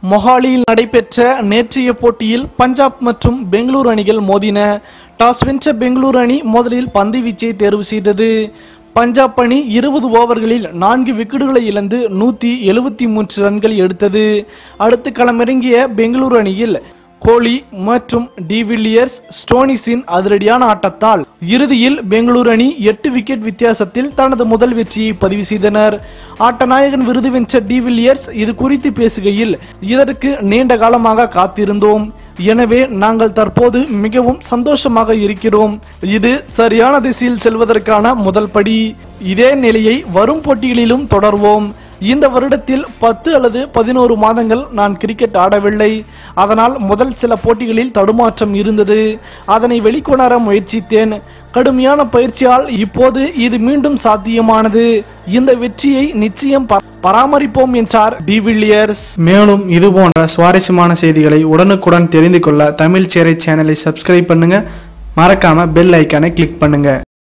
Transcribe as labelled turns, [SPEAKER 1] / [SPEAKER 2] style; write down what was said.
[SPEAKER 1] மொஹாலியில் நடைபெற்ற நேற்றைய போட்டியில் பஞ்சாப் மற்றும் பெங்களூரு அணிகள் மோதின. டாஸ் வென்ற பெங்களூரு அணி முதலில் பந்து வீச்சை தேர்வு செய்தது. பஞ்சாப் அணி 20 ஓவர்களில் 4 விக்கெட்டுகளை இழந்து 173 ரன்கள் எடுத்தது. அடுத்து களமிறங்கிய பெங்களூரு அணியில் கோலி மற்றும் டிவில்லியர்ஸ் ஸ்டோனிஸின் அதிரடியான ஆட்டத்தால் இறுதியில் பெங்களூரு அணி 8 விக்கெட் வித்தியாசத்தில் தனது முதல் வெற்றியை பதிவு செய்தனர். ஆட்டநாயகன் விருது வென்ற டிவில்லியர்ஸ் இது குறித்து பேசுகையில், இதற்கு நீண்ட காலமாக காத்திருந்தோம். எனவே நாங்கள் தற்போது மிகவும் சந்தோஷமாக இருக்கிறோம். இது சரியான திசையில் செல்வதற்கான முதல் படி. இதே நிலையை வரும் போட்டிகளிலும் தொடர்வோம். இந்த வருடத்தில் 10 அல்லது 11 மாதங்கள் நான் கிரிக்கெட் ஆடவில்லை. அதனால் முதல் சில போட்டிகளில் தடுமாற்றம் இருந்தது. அதனை வெளிக்கொணர முயற்சித்தேன். கடுமையான பயிற்சியால் இப்போது இது மீண்டும் சாத்தியமானது. இந்த வெற்றியை நிச்சயம் பராமரிப்போம் என்றார் டிவில்லியர்ஸ்.
[SPEAKER 2] மேலும் இது போன்ற சுவாரஸ்யமான செய்திகளை உடனுக்குடன் தெரிந்து கொள்ள தமிழ் சேரை சேனலை சப்ஸ்கிரைப் பண்ணுங்க. மறக்காம பெல் ஐக்கானை கிளிக் பண்ணுங்க.